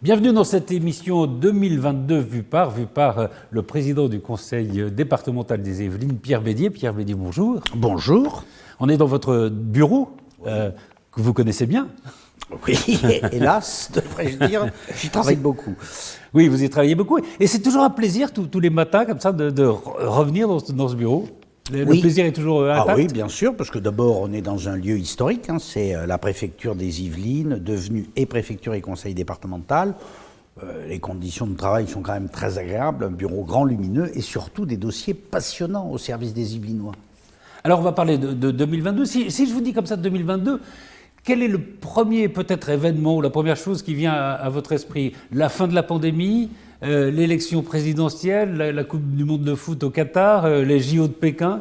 Bienvenue dans cette émission 2022 vue par le président du conseil départemental des Yvelines, Pierre Bédier. Pierre Bédier, bonjour. Bonjour. On est dans votre bureau, que vous connaissez bien. Oui, hélas, devrais-je dire, j'y travaille beaucoup. Oui, vous y travaillez beaucoup. Et c'est toujours un plaisir tous les matins, comme ça, de revenir dans ce bureau. Le plaisir est toujours intact. Ah oui, bien sûr, parce que d'abord, on est dans un lieu historique. C'est la préfecture des Yvelines, devenue et préfecture et conseil départemental. Les conditions de travail sont quand même très agréables, un bureau grand, lumineux, et surtout des dossiers passionnants au service des Yvelinois. Alors, on va parler de 2022. Si je vous dis comme ça 2022, quel est le premier peut-être événement ou la première chose qui vient à votre esprit? La fin de la pandémie, l'élection présidentielle, la Coupe du monde de foot au Qatar, les JO de Pékin?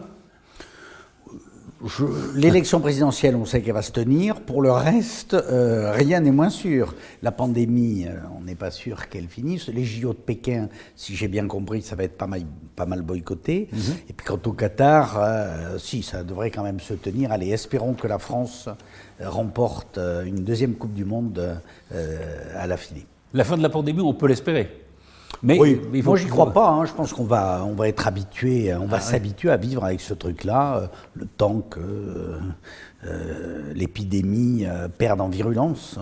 L'élection présidentielle, on sait qu'elle va se tenir. Pour le reste, rien n'est moins sûr. La pandémie, on n'est pas sûr qu'elle finisse. Les JO de Pékin, si j'ai bien compris, ça va être pas mal boycotté. Et puis quant au Qatar, si, ça devrait quand même se tenir. Allez, espérons que la France remporte une deuxième Coupe du Monde à la finale. La fin de la pandémie, on peut l'espérer. Mais oui, moi j'y crois pas. Je pense qu'on va être habitué, s'habituer à vivre avec ce truc-là, le temps que l'épidémie perde en virulence.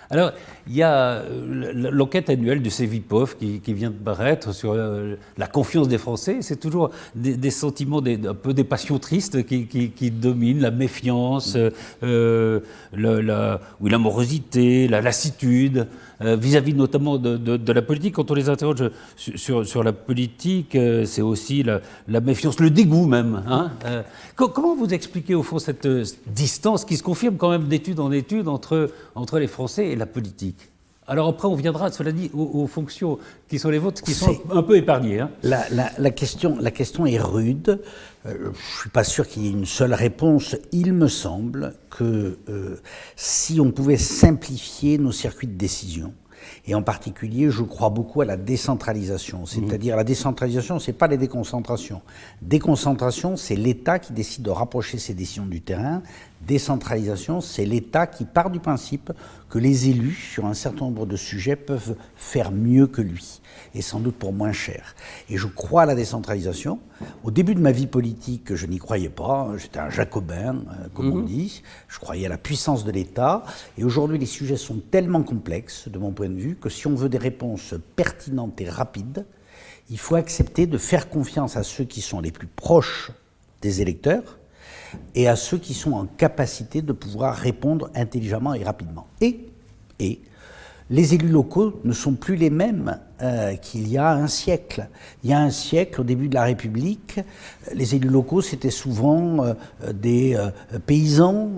Alors, il y a l'enquête annuelle du Cevipof qui vient de paraître sur la confiance des Français. C'est toujours des sentiments, un peu des passions tristes qui dominent, la méfiance, l'amorosité, la lassitude, vis-à-vis notamment de la politique. Quand on les interroge sur la politique, c'est aussi la méfiance, le dégoût même. Comment vous expliquez au fond cette distance qui se confirme quand même d'étude en étude entre les Français et la politique? Alors après, on viendra, cela dit, aux fonctions qui sont les vôtres, qui sont un peu épargnées. La question est rude. Je ne suis pas sûr qu'il y ait une seule réponse. Il me semble que si on pouvait simplifier nos circuits de décision, et en particulier, je crois beaucoup à la décentralisation. C'est-à-dire, la décentralisation, ce n'est pas les déconcentrations. Déconcentration, c'est l'État qui décide de rapprocher ses décisions du terrain. Décentralisation, c'est l'État qui part du principe que les élus, sur un certain nombre de sujets, peuvent faire mieux que lui, et sans doute pour moins cher. Et je crois à la décentralisation. Au début de ma vie politique, je n'y croyais pas. J'étais un jacobin, comme on dit. Je croyais à la puissance de l'État. Et aujourd'hui, les sujets sont tellement complexes, de mon point de vue, que si on veut des réponses pertinentes et rapides, il faut accepter de faire confiance à ceux qui sont les plus proches des électeurs et à ceux qui sont en capacité de pouvoir répondre intelligemment et rapidement. Et les élus locaux ne sont plus les mêmes qu'il y a un siècle. Il y a un siècle, au début de la République, les élus locaux, c'était souvent des paysans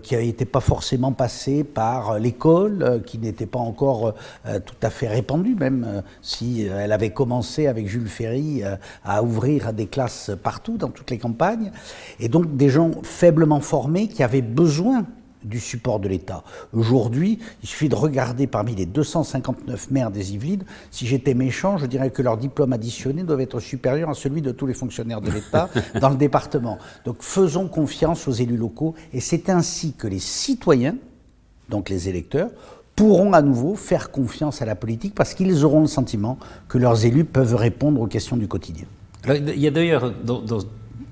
qui n'étaient pas forcément passés par l'école, qui n'étaient pas encore tout à fait répandue, même si elle avait commencé avec Jules Ferry à ouvrir des classes partout, dans toutes les campagnes. Et donc des gens faiblement formés qui avaient besoin du support de l'État. Aujourd'hui, il suffit de regarder parmi les 259 maires des Yvelines. Si j'étais méchant, je dirais que leur diplôme additionné doit être supérieur à celui de tous les fonctionnaires de l'État dans le département. Donc faisons confiance aux élus locaux, et c'est ainsi que les citoyens, donc les électeurs, pourront à nouveau faire confiance à la politique, parce qu'ils auront le sentiment que leurs élus peuvent répondre aux questions du quotidien. Alors, il y a d'ailleurs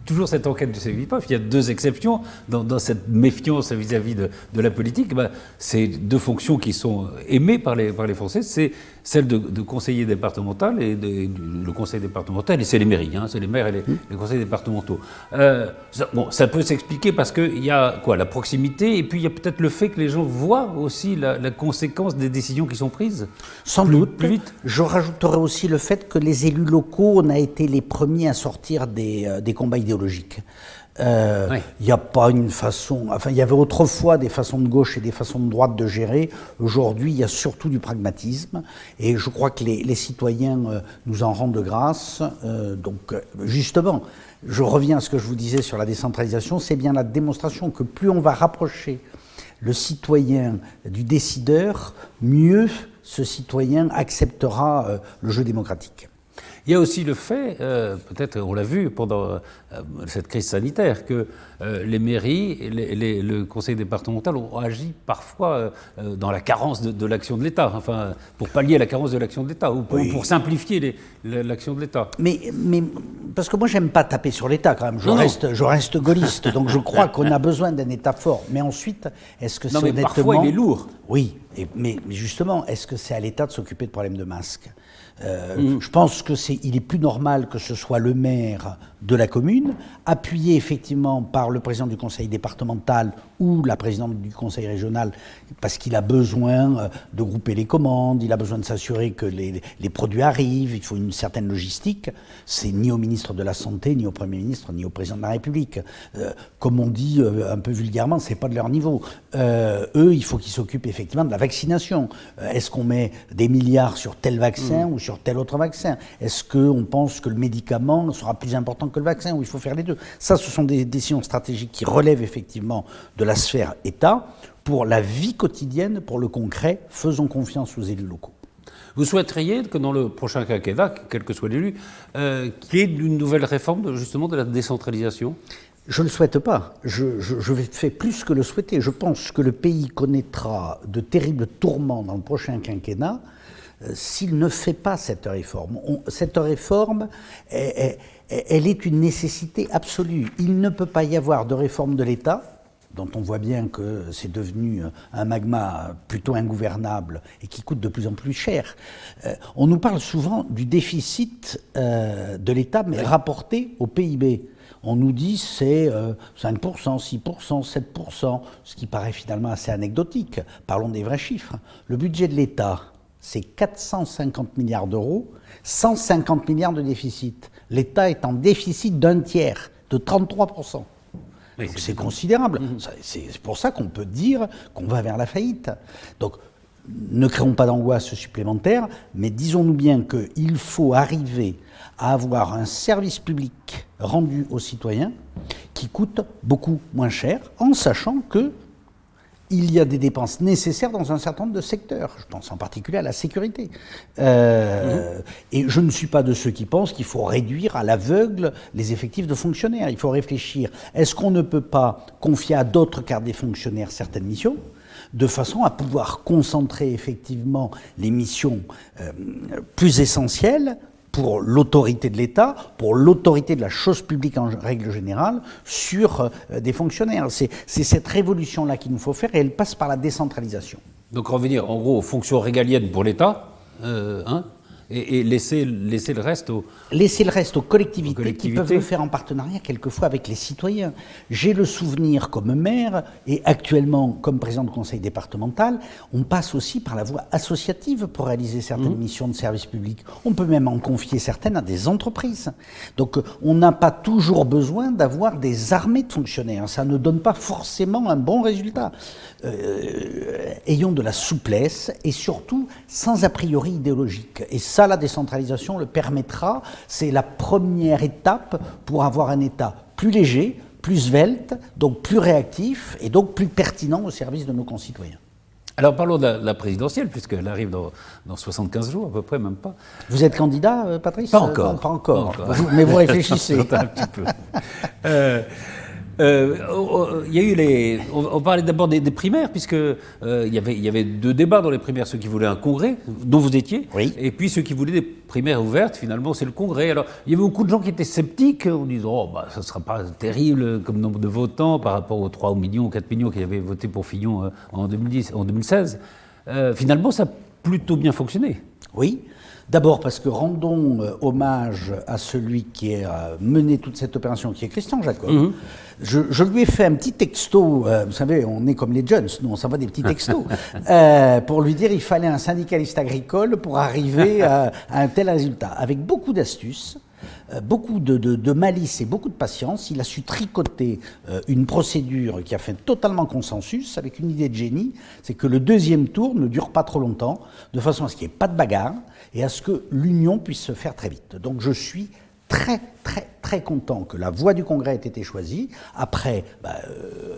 toujours cette enquête du Cevipof, il y a deux exceptions dans cette méfiance vis-à-vis de la politique. C'est deux fonctions qui sont aimées par les Français, c'est celle de conseiller départemental et le conseil départemental, et c'est les mairies, c'est les maires et les conseils départementaux. Ça peut s'expliquer parce qu'il y a la proximité, et puis il y a peut-être le fait que les gens voient aussi la conséquence des décisions qui sont prises. Sans doute. Plus vite. Je rajouterais aussi le fait que les élus locaux, on a été les premiers à sortir des combats idéologiques. Il n'y a pas une façon... Enfin, il y avait autrefois des façons de gauche et des façons de droite de gérer. Aujourd'hui, il y a surtout du pragmatisme. Et je crois que les citoyens nous en rendent grâce. Donc, justement, je reviens à ce que je vous disais sur la décentralisation. C'est bien la démonstration que plus on va rapprocher le citoyen du décideur, mieux ce citoyen acceptera le jeu démocratique. Il y a aussi le fait, peut-être on l'a vu pendant cette crise sanitaire, que les mairies et le conseil départemental ont agi parfois dans la carence de l'action de l'État, enfin, pour pallier la carence de l'action de l'État, ou pour simplifier l'action de l'État. Mais parce que moi, j'aime pas taper sur l'État quand même, je reste gaulliste, donc je crois qu'on a besoin d'un État fort. Mais ensuite, est-ce que c'est honnêtement... parfois il est lourd. Oui, mais justement, est-ce que c'est à l'État de s'occuper de problèmes de masques ? Je pense qu'il est plus normal que ce soit le maire de la commune, appuyé effectivement par le président du conseil départemental ou la présidente du conseil régional, parce qu'il a besoin de grouper les commandes, il a besoin de s'assurer que les produits arrivent, il faut une certaine logistique. C'est ni au ministre de la Santé, ni au Premier ministre, ni au président de la République. Comme on dit un peu vulgairement, c'est pas de leur niveau. Eux, il faut qu'ils s'occupent effectivement de la vaccination. Est-ce qu'on met des milliards sur tel vaccin ou sur tel autre vaccin? Est-ce qu'on pense que le médicament sera plus important que le vaccin, ou il faut faire les deux? Ça, ce sont des décisions stratégiques qui relèvent effectivement de la sphère État. Pour la vie quotidienne, pour le concret, faisons confiance aux élus locaux. Vous souhaiteriez que dans le prochain quinquennat, quel que soit l'élu, qu'il y ait une nouvelle réforme justement de la décentralisation? Je ne le souhaite pas. Je fais plus que le souhaiter. Je pense que le pays connaîtra de terribles tourments dans le prochain quinquennat s'il ne fait pas cette réforme. Cette réforme, elle est une nécessité absolue. Il ne peut pas y avoir de réforme de l'État, dont on voit bien que c'est devenu un magma plutôt ingouvernable et qui coûte de plus en plus cher. On nous parle souvent du déficit de l'État, mais rapporté au PIB. On nous dit c'est 5%, 6%, 7%, ce qui paraît finalement assez anecdotique. Parlons des vrais chiffres. Le budget de l'État, c'est 450 milliards d'euros, 150 milliards de déficit. L'État est en déficit d'un tiers, de 33%. Donc c'est considérable. C'est pour ça qu'on peut dire qu'on va vers la faillite. Donc ne créons pas d'angoisse supplémentaire, mais disons-nous bien qu'il faut arriver à avoir un service public rendu aux citoyens qui coûte beaucoup moins cher, en sachant que il y a des dépenses nécessaires dans un certain nombre de secteurs. Je pense en particulier à la sécurité. Et je ne suis pas de ceux qui pensent qu'il faut réduire à l'aveugle les effectifs de fonctionnaires. Il faut réfléchir. Est-ce qu'on ne peut pas confier à d'autres qu'à des fonctionnaires certaines missions, de façon à pouvoir concentrer effectivement les missions plus essentielles pour l'autorité de l'État, pour l'autorité de la chose publique en règle générale, sur des fonctionnaires. C'est cette révolution-là qu'il nous faut faire, et elle passe par la décentralisation. Donc revenir en gros aux fonctions régaliennes pour l'État, et laisser le reste aux... Laisser le reste aux collectivités qui peuvent le faire en partenariat quelquefois avec les citoyens. J'ai le souvenir comme maire, et actuellement comme président de conseil départemental, on passe aussi par la voie associative pour réaliser certaines missions de service public. On peut même en confier certaines à des entreprises. Donc on n'a pas toujours besoin d'avoir des armées de fonctionnaires. Ça ne donne pas forcément un bon résultat. Ayons de la souplesse et surtout sans a priori idéologique. Et ça, la décentralisation le permettra. C'est la première étape pour avoir un État plus léger, plus svelte, donc plus réactif et donc plus pertinent au service de nos concitoyens. Alors parlons de la présidentielle, puisqu'elle arrive dans 75 jours à peu près, même pas. Vous êtes candidat, Patrice ? Pas encore. Non, pas encore. Mais vous réfléchissez. Un petit peu. Il y a eu on parlait d'abord des primaires, puisque il y avait deux débats dans les primaires, ceux qui voulaient un congrès, dont vous étiez, et puis ceux qui voulaient des primaires ouvertes, finalement c'est le congrès. Alors il y avait beaucoup de gens qui étaient sceptiques en disant ça ne sera pas terrible comme nombre de votants par rapport aux 3 millions ou 4 millions qui avaient voté pour Fillon en 2016. Finalement ça a plutôt bien fonctionné. Oui. D'abord parce que rendons hommage à celui qui a mené toute cette opération, qui est Christian Jacob. Je lui ai fait un petit texto, vous savez, on est comme les Jones, nous on s'envoie des petits textos, pour lui dire qu'il fallait un syndicaliste agricole pour arriver à un tel résultat. Avec beaucoup d'astuces, beaucoup de malice et beaucoup de patience, il a su tricoter une procédure qui a fait totalement consensus, avec une idée de génie, c'est que le deuxième tour ne dure pas trop longtemps, de façon à ce qu'il n'y ait pas de bagarre, et à ce que l'union puisse se faire très vite. Donc je suis très, très, très content que la voie du Congrès ait été choisie. Après,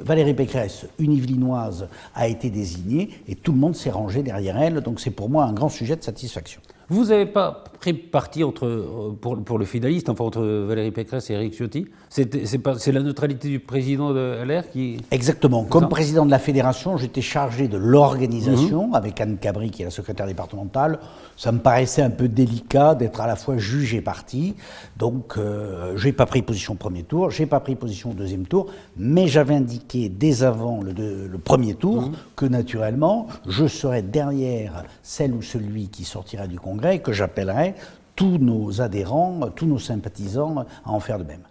Valérie Pécresse, une Yvelinoise, a été désignée, et tout le monde s'est rangé derrière elle, donc c'est pour moi un grand sujet de satisfaction. Vous n'avez pas pris parti pour le finaliste, enfin entre Valérie Pécresse et Éric Ciotti. C'est la neutralité du président de LR qui... Exactement. Comme président de la fédération, j'étais chargé de l'organisation avec Anne Cabri, qui est la secrétaire départementale. Ça me paraissait un peu délicat d'être à la fois juge et parti. Donc, je n'ai pas pris position au premier tour, je n'ai pas pris position au deuxième tour, mais j'avais indiqué dès avant le premier tour que naturellement, je serais derrière celle ou celui qui sortira du Congrès et que j'appellerais tous nos adhérents, tous nos sympathisants à en faire de même.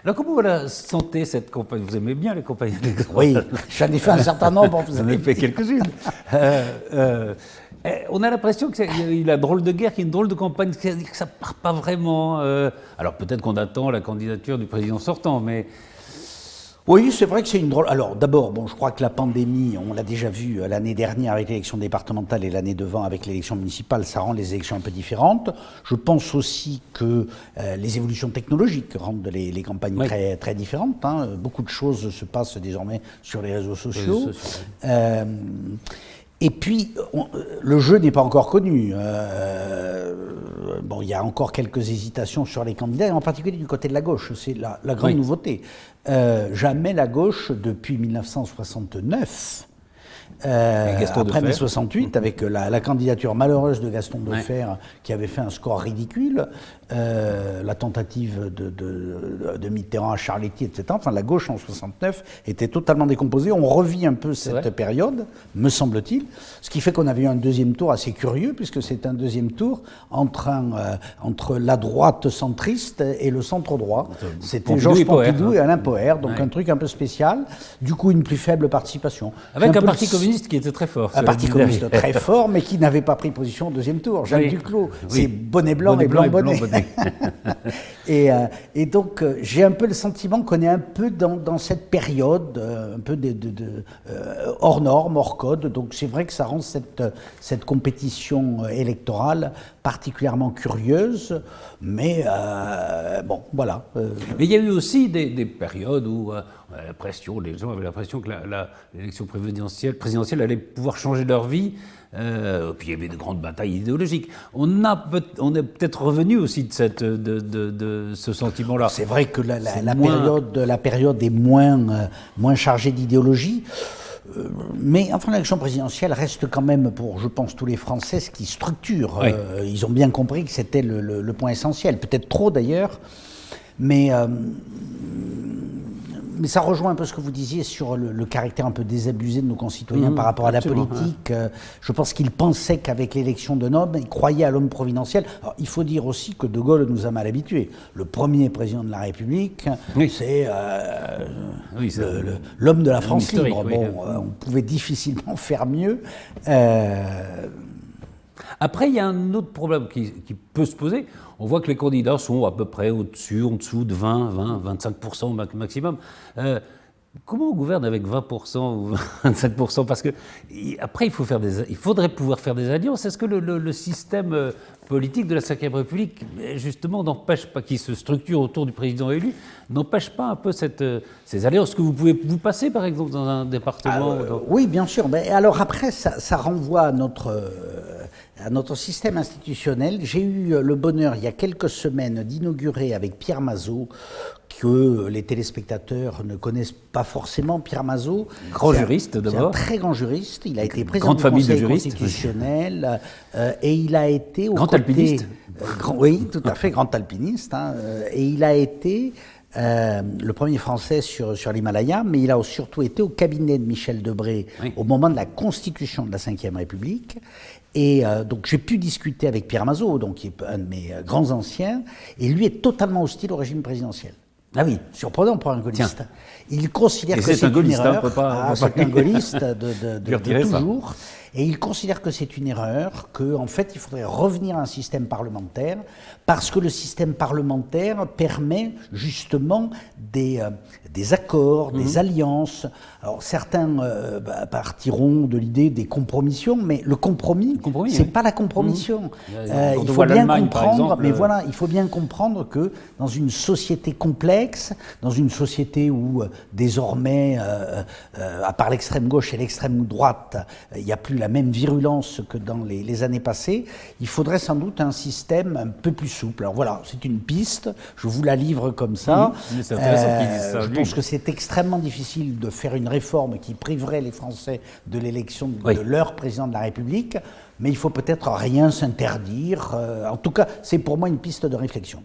Alors comment vous la sentez cette campagne? Vous aimez bien les campagnes électorales? Oui, j'en ai fait un certain nombre. Vous en avez fait quelques-unes. On a l'impression qu'il y a la drôle de guerre, qu'il y a une drôle de campagne, que ça ne part pas vraiment. Alors peut-être qu'on attend la candidature du président sortant, mais... Oui, c'est vrai que c'est une drôle. Alors d'abord, je crois que la pandémie, on l'a déjà vu l'année dernière avec l'élection départementale et l'année devant avec l'élection municipale, ça rend les élections un peu différentes. Je pense aussi que les évolutions technologiques rendent les campagnes très, très différentes. Hein. Beaucoup de choses se passent désormais sur les réseaux sociaux. Et puis, le jeu n'est pas encore connu. Il y a encore quelques hésitations sur les candidats, et en particulier du côté de la gauche. C'est la grande nouveauté. Jamais la gauche, depuis 1969, après mai 68, avec la candidature malheureuse de Gaston Defferre, qui avait fait un score ridicule, la tentative de Mitterrand à Charletti, etc. Enfin, la gauche en 69 était totalement décomposée. On revit un peu cette période, me semble-t-il, ce qui fait qu'on avait eu un deuxième tour assez curieux, puisque c'est un deuxième tour entre la droite centriste et le centre-droit. C'était Georges Pompidou et Alain Poher, donc un truc un peu spécial. Du coup, une plus faible participation. Avec un parti communiste qui était très fort. Un parti communiste très fort, mais qui n'avait pas pris position au deuxième tour. Jacques Duclos, c'est bonnet blanc et blanc bonnet. Et donc, j'ai un peu le sentiment qu'on est un peu dans cette période, un peu hors norme, hors code. Donc, c'est vrai que ça rend cette compétition électorale particulièrement curieuse. Mais voilà. Mais il y a eu aussi des périodes où les gens avaient l'impression que l'élection présidentielle allait pouvoir changer leur vie. Puis il y avait de grandes batailles idéologiques. On est peut-être revenu aussi de ce sentiment-là. C'est vrai que la période est moins chargée d'idéologie. Mais enfin, l'élection présidentielle reste quand même pour, je pense, tous les Français ce qui structure. Ils ont bien compris que c'était le point essentiel. Peut-être trop d'ailleurs, mais ça rejoint un peu ce que vous disiez sur le caractère un peu désabusé de nos concitoyens par rapport à la politique. Je pense qu'ils pensaient qu'avec l'élection d'un homme, ils croyaient à l'homme providentiel. Alors, il faut dire aussi que De Gaulle nous a mal habitués. Le premier président de la République, c'est l'homme de la France libre. On pouvait difficilement faire mieux. Après, il y a un autre problème qui peut se poser. On voit que les candidats sont à peu près au-dessus, en dessous de 25% maximum. Comment on gouverne avec 20% ou 25%? Parce que après, il faudrait pouvoir faire des alliances. Est-ce que le système politique de la Ve République, justement, n'empêche pas, qui se structure autour du président élu, n'empêche pas un peu ces alliances? Est-ce que vous pouvez vous passer, par exemple, dans un département Oui, bien sûr. Mais alors après, ça renvoie à notre système institutionnel. J'ai eu le bonheur, il y a quelques semaines, d'inaugurer avec Pierre Mazeaud, que les téléspectateurs ne connaissent pas forcément. Pierre Mazeaud, grand juriste d'abord. C'est un très grand juriste. Il a été président du Conseil constitutionnel et il a été au grand alpiniste. Oui, tout à fait, grand alpiniste. Et il a été le premier Français sur l'Himalaya, mais il a surtout été au cabinet de Michel Debré au moment de la constitution de la Ve République. Et donc j'ai pu discuter avec Pierre Mazeaud, donc qui est un de mes grands anciens, et lui est totalement hostile au régime présidentiel. Ah oui, surprenant pour un gaulliste. Tiens. Il considère que c'est une erreur. C'est un gaulliste de toujours. Et il considère que c'est une erreur, qu'en fait, il faudrait revenir à un système parlementaire, parce que le système parlementaire permet justement des accords, des alliances. Alors certains partiront de l'idée des compromissions, mais le compromis c'est pas la compromission. Il faut bien comprendre, exemple, mais voilà, il faut bien comprendre que dans une société complexe, dans une société où désormais, à part l'extrême gauche et l'extrême droite, il n'y a plus la même virulence que dans les années passées. Il faudrait sans doute un système un peu plus souple. Alors voilà, c'est une piste, je vous la livre comme ça. Mais c'est intéressant qu'il dise ça, je lui. pense que c'est extrêmement difficile de faire une réforme qui priverait les Français de l'élection Oui. de leur président de la République, mais il faut peut-être rien s'interdire. En tout cas, c'est pour moi une piste de réflexion.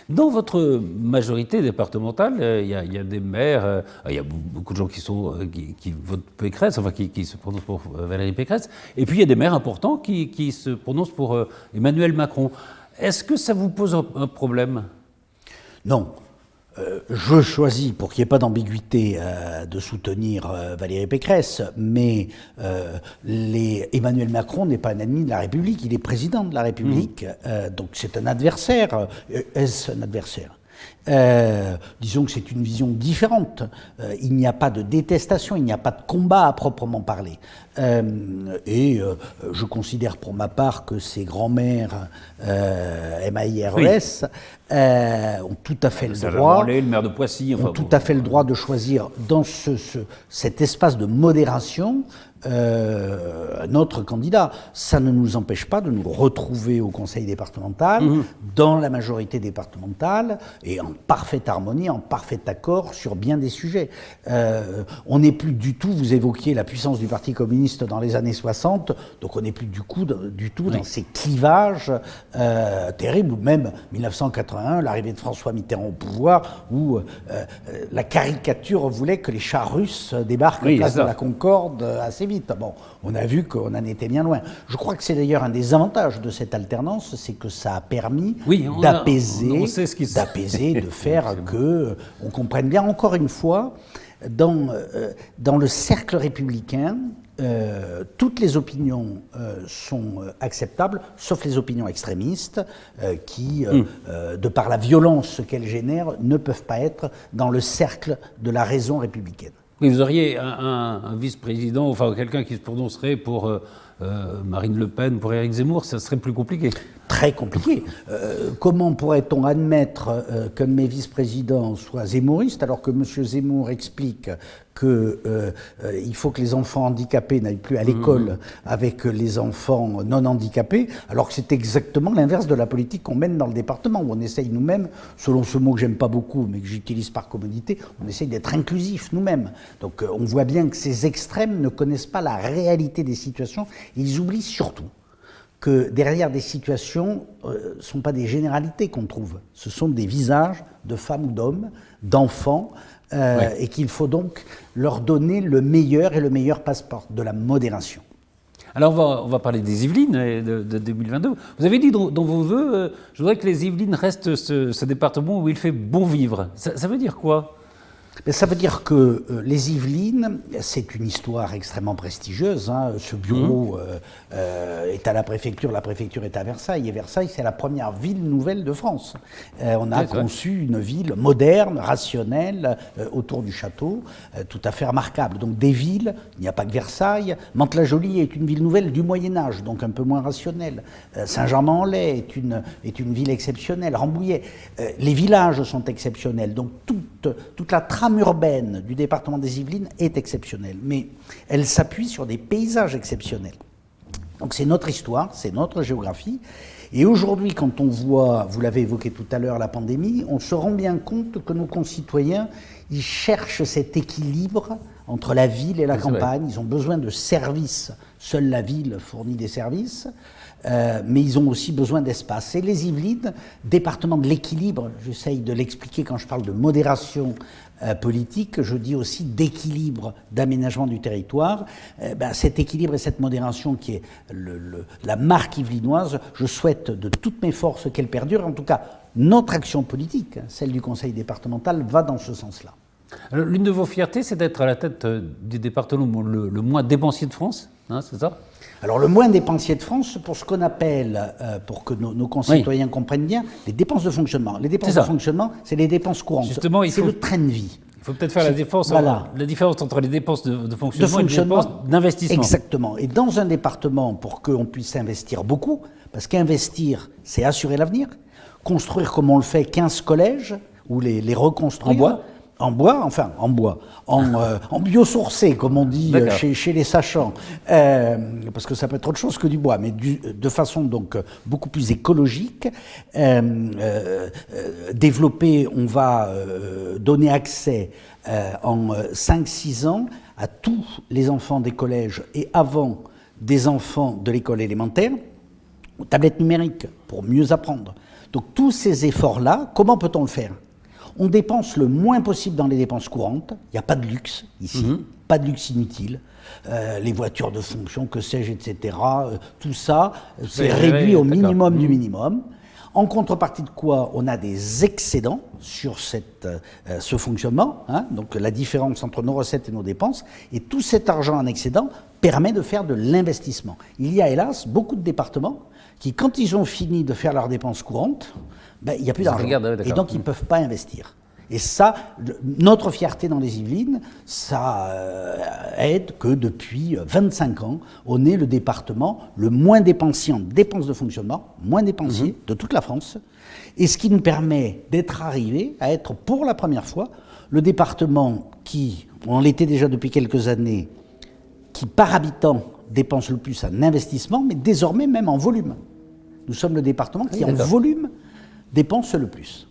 Dans votre majorité départementale, il y a des maires, il y a beaucoup de gens qui votent Pécresse, enfin qui se prononcent pour Valérie Pécresse, et puis il y a des maires importants qui se prononcent pour Emmanuel Macron. Est-ce que ça vous pose un problème? Non. Je choisis, pour qu'il n'y ait pas d'ambiguïté, de soutenir Valérie Pécresse, mais Emmanuel Macron n'est pas un ennemi de la République, il est président de la République, donc c'est un adversaire. Est-ce un adversaire ? Disons que c'est une vision différente. Il n'y a pas de détestation, il n'y a pas de combat à proprement parler. Je considère pour ma part que ces grands-mères MAIRES ont tout à fait le droit. Le maire de Poissy, ont tout à fait le droit de choisir dans cet espace de modération notre candidat. Ça ne nous empêche pas de nous retrouver au conseil départemental, dans la majorité départementale, et en parfaite harmonie, en parfait accord sur bien des sujets. On n'est plus du tout, vous évoquiez la puissance du Parti communiste dans les années 60, donc on n'est plus du tout dans ces clivages terribles, ou même 1981, l'arrivée de François Mitterrand au pouvoir, où la caricature voulait que les chars russes débarquent à la place de la Concorde assez vite. Bon, on a vu qu'on en était bien loin. Je crois que c'est d'ailleurs un des avantages de cette alternance, c'est que ça a permis d'apaiser, de faire qu'on comprenne bien, encore une fois, dans le cercle républicain, toutes les opinions sont acceptables, sauf les opinions extrémistes, qui, de par la violence qu'elles génèrent, ne peuvent pas être dans le cercle de la raison républicaine. Oui, vous auriez un vice-président, enfin quelqu'un qui se prononcerait pour Marine Le Pen, pour Éric Zemmour, ça serait plus compliqué. Très compliqué. Comment pourrait-on admettre qu'un de mes vice-présidents soit zémouriste, alors que M. Zemmour explique qu'il faut que les enfants handicapés n'aillent plus à l'école avec les enfants non handicapés, alors que c'est exactement l'inverse de la politique qu'on mène dans le département, où on essaye nous-mêmes, selon ce mot que j'aime pas beaucoup, mais que j'utilise par commodité, on essaye d'être inclusif nous-mêmes. Donc on voit bien que ces extrêmes ne connaissent pas la réalité des situations, ils oublient surtout que derrière des situations ne sont pas des généralités qu'on trouve, ce sont des visages de femmes ou d'hommes, d'enfants, et qu'il faut donc leur donner le meilleur, et le meilleur passeport, de la modération. Alors on va parler des Yvelines de 2022. Vous avez dit dans vos vœux, je voudrais que les Yvelines restent ce département où il fait bon vivre. Ça veut dire quoi ? Ça veut dire que les Yvelines, c'est une histoire extrêmement prestigieuse. Hein. Ce bureau est à la préfecture est à Versailles. Et Versailles, c'est la première ville nouvelle de France. On a conçu une ville moderne, rationnelle, autour du château, tout à fait remarquable. Donc des villes, il n'y a pas que Versailles. Mantes-la-Jolie est une ville nouvelle du Moyen-Âge, donc un peu moins rationnelle. Saint-Germain-en-Laye est une ville exceptionnelle. Rambouillet. Les villages sont exceptionnels. Donc toute la trame urbaine du département des Yvelines est exceptionnelle, mais elle s'appuie sur des paysages exceptionnels. Donc c'est notre histoire, c'est notre géographie, et aujourd'hui quand on voit, vous l'avez évoqué tout à l'heure, la pandémie, on se rend bien compte que nos concitoyens, ils cherchent cet équilibre entre la ville et la campagne, ils ont besoin de services, seule la ville fournit des services, mais ils ont aussi besoin d'espace. Et les Yvelines, département de l'équilibre, j'essaye de l'expliquer quand je parle de modération politique, je dis aussi d'équilibre, d'aménagement du territoire. Cet équilibre et cette modération qui est la marque yvelinoise, je souhaite de toutes mes forces qu'elle perdure. En tout cas, notre action politique, celle du conseil départemental, va dans ce sens-là. Alors, l'une de vos fiertés, c'est d'être à la tête du département le moins dépensier de France, hein, c'est ça ? Alors le moins dépensier de France, pour ce qu'on appelle, pour que nos concitoyens comprennent bien, les dépenses de fonctionnement. Les dépenses de fonctionnement, c'est les dépenses courantes. Justement, c'est le train de vie. Il faut peut-être faire la différence entre les dépenses de fonctionnement et les dépenses d'investissement. Exactement. Et dans un département, pour qu'on puisse investir beaucoup, parce qu'investir, c'est assurer l'avenir, construire comme on le fait 15 collèges, ou les reconstruire En bois, en biosourcé, comme on dit chez les sachants, parce que ça peut être autre chose que du bois, mais de façon donc beaucoup plus écologique. Développé, on va donner accès en 5-6 ans à tous les enfants des collèges et avant des enfants de l'école élémentaire aux tablettes numériques pour mieux apprendre. Donc tous ces efforts-là, comment peut-on le faire ? On dépense le moins possible dans les dépenses courantes. Il n'y a pas de luxe ici, pas de luxe inutile. Les voitures de fonction, que sais-je, etc. Tout ça, c'est réduit au minimum du minimum. En contrepartie de quoi, on a des excédents sur ce fonctionnement, hein, donc la différence entre nos recettes et nos dépenses, et tout cet argent en excédent permet de faire de l'investissement. Il y a hélas beaucoup de départements qui, quand ils ont fini de faire leurs dépenses courantes, il n'y a plus d'argent, et donc ils ne peuvent pas investir. Et ça, notre fierté dans les Yvelines, ça aide que depuis 25 ans, on est le département le moins dépensier en dépenses de fonctionnement, moins dépensier de toute la France, et ce qui nous permet d'être arrivé à être pour la première fois le département qui, on l'était déjà depuis quelques années, qui par habitant dépense le plus en investissement, mais désormais même en volume. Nous sommes le département qui en volume dépense le plus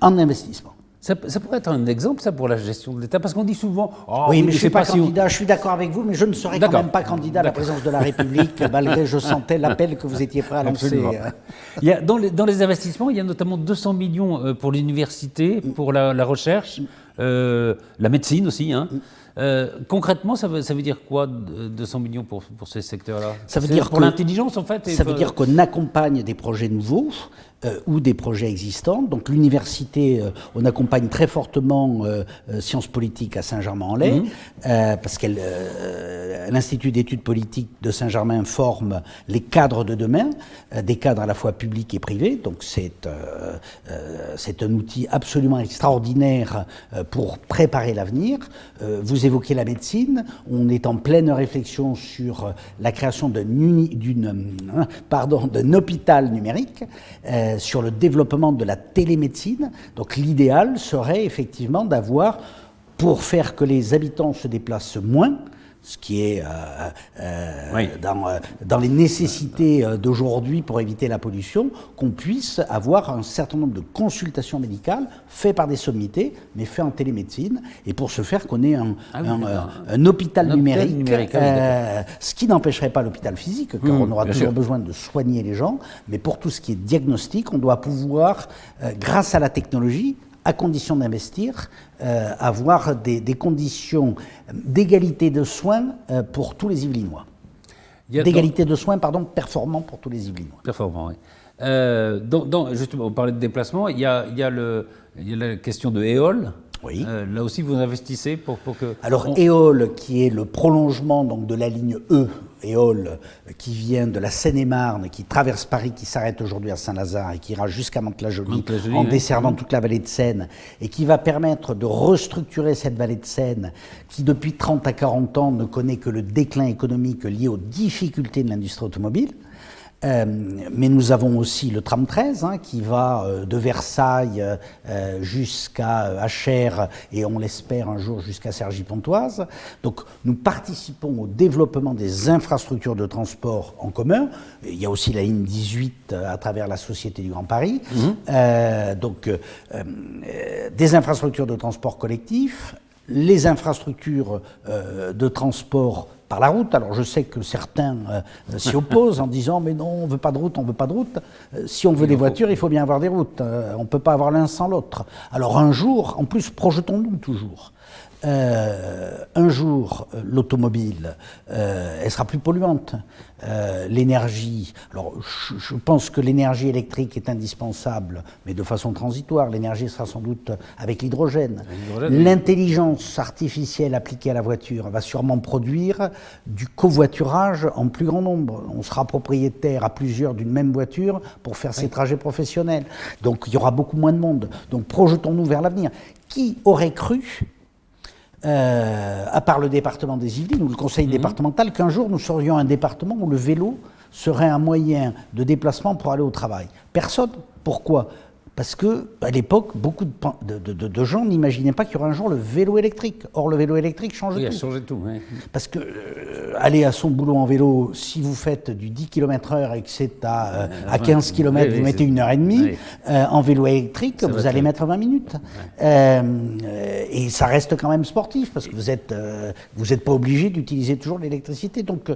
en investissement. Ça pourrait être un exemple, ça, pour la gestion de l'État, parce qu'on dit souvent... Oh, oui, mais je ne suis pas candidat, je suis d'accord avec vous, mais je ne serai quand même pas candidat à la présidence de la République, malgré je sentais l'appel que vous étiez prêt à lancer. Dans les investissements, il y a notamment 200 millions pour l'université, pour la recherche, la médecine aussi, hein. Concrètement, ça veut dire quoi, 200 millions pour ces secteurs-là ? Ça veut dire pour l'intelligence, en fait. Ça veut dire qu'on accompagne des projets nouveaux ou des projets existants. Donc l'université, on accompagne très fortement Sciences politiques à Saint-Germain-en-Laye, parce que l'Institut d'études politiques de Saint-Germain forme les cadres de demain, des cadres à la fois publics et privés. Donc c'est un outil absolument extraordinaire pour préparer l'avenir. Vous évoquez la médecine, on est en pleine réflexion sur la création d'un hôpital numérique, sur le développement de la télémédecine. Donc l'idéal serait effectivement d'avoir, pour faire que les habitants se déplacent moins, ce qui est dans les nécessités d'aujourd'hui pour éviter la pollution, qu'on puisse avoir un certain nombre de consultations médicales faites par des sommités, mais faites en télémédecine, et pour ce faire qu'on ait un hôpital numérique, ce qui n'empêcherait pas l'hôpital physique, car on aura toujours besoin de soigner les gens, mais pour tout ce qui est diagnostic, on doit pouvoir, grâce à la technologie, à condition d'investir, avoir des conditions d'égalité de soins pour tous les Yvelinois. D'égalité de soins, performant pour tous les Yvelinois. Performant, oui. Justement, on parlait de déplacement, il y a la question de Éole. Oui. Là aussi, vous investissez pour que... Alors, Éole, qui est le prolongement donc, de la ligne E, Éole, qui vient de la Seine-et-Marne, qui traverse Paris, qui s'arrête aujourd'hui à Saint-Lazare et qui ira jusqu'à Mantes-la-Jolie, en desservant toute la vallée de Seine, et qui va permettre de restructurer cette vallée de Seine, qui depuis 30 à 40 ans ne connaît que le déclin économique lié aux difficultés de l'industrie automobile. Mais nous avons aussi le tram 13 qui va de Versailles jusqu'à Achères et on l'espère un jour jusqu'à Cergy-Pontoise. Donc nous participons au développement des infrastructures de transport en commun. Il y a aussi la ligne 18 à travers la Société du Grand Paris. Des infrastructures de transport collectif, les infrastructures de transport par la route. Alors je sais que certains s'y opposent en disant mais non, on ne veut pas de route, on ne veut pas de route. Si on veut des voitures, il faut bien avoir des routes. On ne peut pas avoir l'un sans l'autre. Alors un jour, en plus projetons-nous toujours, un jour l'automobile, elle sera plus polluante. L'énergie, alors je pense que l'énergie électrique est indispensable, mais de façon transitoire. L'énergie sera sans doute avec l'hydrogène. L'intelligence artificielle appliquée à la voiture va sûrement produire du covoiturage en plus grand nombre. On sera propriétaire à plusieurs d'une même voiture pour faire ses trajets professionnels. Donc il y aura beaucoup moins de monde. Donc projetons-nous vers l'avenir. Qui aurait cru à part le département des Yvelines ou le conseil départemental, qu'un jour nous serions un département où le vélo serait un moyen de déplacement pour aller au travail? Personne. Pourquoi? Parce que à l'époque, beaucoup de gens n'imaginaient pas qu'il y aurait un jour le vélo électrique. Or, le vélo électrique change tout. Il a changé tout. Oui. Parce que aller à son boulot en vélo, si vous faites du 10 km/h et que c'est à 15 km, vous mettez 1h30. Oui. En vélo électrique, vous allez mettre 20 minutes. Et ça reste quand même sportif, parce que vous êtes pas obligé d'utiliser toujours l'électricité. Donc,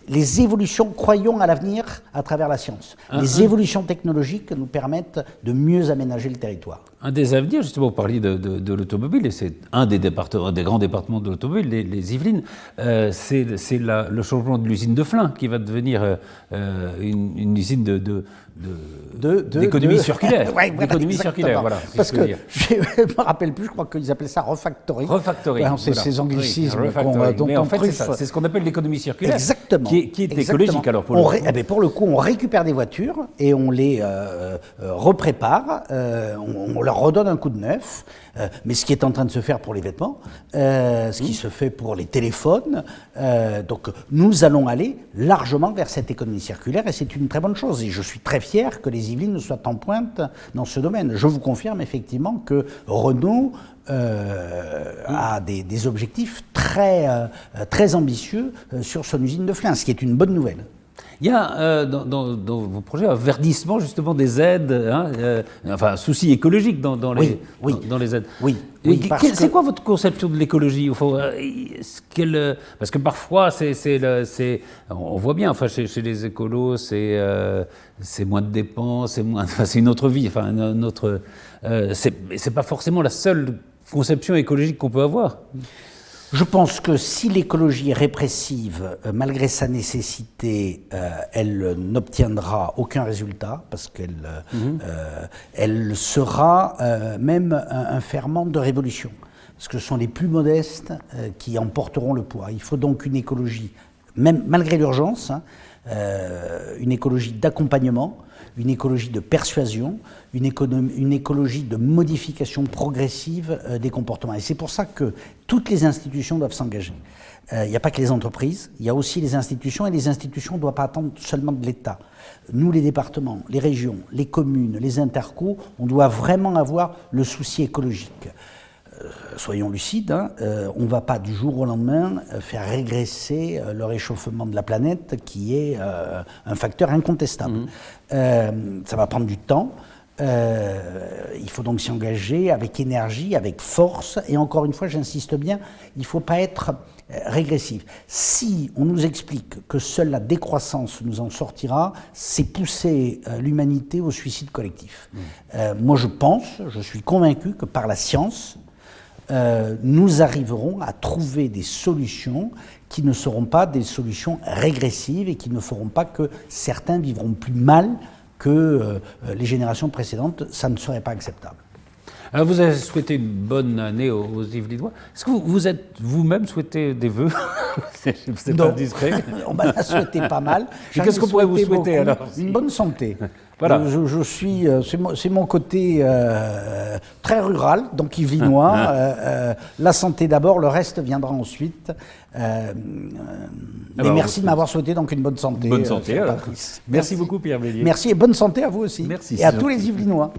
les évolutions, croyons à l'avenir à travers la science. Les évolutions technologiques nous permettent de mieux aménager le territoire. Un des avenirs, justement, vous parliez de l'automobile, et c'est un des grands départements de l'automobile, les Yvelines, c'est le changement de l'usine de Flins qui va devenir une usine d'économie circulaire. Ouais, voilà, d'économie circulaire, voilà. Parce que je ne me rappelle plus, je crois qu'ils appellent ça refactoring. Refactoring. C'est ces anglicismes dont mais en on fait, truffe. c'est ce qu'on appelle l'économie circulaire. Exactement. Qui est écologique, alors, pour le coup. Pour le coup, on récupère des voitures et on les reprépare, on leur redonne un coup de neuf. Mais ce qui est en train de se faire pour les vêtements, ce qui se fait pour les téléphones, donc nous allons aller largement vers cette économie circulaire et c'est une très bonne chose. Et je suis très fier que les Yvelines soient en pointe dans ce domaine. Je vous confirme effectivement que Renault a des objectifs très ambitieux sur son usine de Flins, ce qui est une bonne nouvelle. Il y a dans vos projets un verdissement justement des aides, enfin souci écologique dans les aides. Oui. C'est quoi votre conception de l'écologie au fond, parce que parfois on voit bien, enfin chez les écolos, c'est moins de dépenses, c'est une autre vie, enfin c'est pas forcément la seule conception écologique qu'on peut avoir. Je pense que si l'écologie est répressive, malgré sa nécessité, elle n'obtiendra aucun résultat, parce qu'elle sera même un ferment de révolution. Parce que ce sont les plus modestes qui en porteront le poids. Il faut donc une écologie, même malgré l'urgence, une écologie d'accompagnement, une écologie de persuasion, une écologie de modification progressive des comportements. Et c'est pour ça que toutes les institutions doivent s'engager. Il n'y a pas que les entreprises, il y a aussi les institutions, et les institutions ne doivent pas attendre seulement de l'État. Nous, les départements, les régions, les communes, les intercos, on doit vraiment avoir le souci écologique. Soyons lucides, on ne va pas du jour au lendemain faire régresser le réchauffement de la planète, qui est un facteur incontestable. Ça va prendre du temps. Il faut donc s'y engager avec énergie, avec force, et encore une fois, j'insiste bien, il ne faut pas être régressif. Si on nous explique que seule la décroissance nous en sortira, c'est pousser l'humanité au suicide collectif. Moi, je suis convaincu que par la science, nous arriverons à trouver des solutions qui ne seront pas des solutions régressives et qui ne feront pas que certains vivront plus mal que les générations précédentes. Ça ne serait pas acceptable. Alors vous avez souhaité une bonne année aux Yvelinois. Est-ce que vous êtes vous-même souhaité des vœux? C'est pas discret. On m'en a souhaité pas mal. Qu'est-ce qu'on pourrait vous souhaiter alors? Une bonne santé. Voilà. C'est mon côté très rural, donc yvelinois. La santé d'abord, le reste viendra ensuite. Mais merci de m'avoir souhaité donc une bonne santé. Bonne santé, Patrice. Merci beaucoup, Pierre Bélier. Merci et bonne santé à vous aussi. Merci. Et à tous les Yvelinois.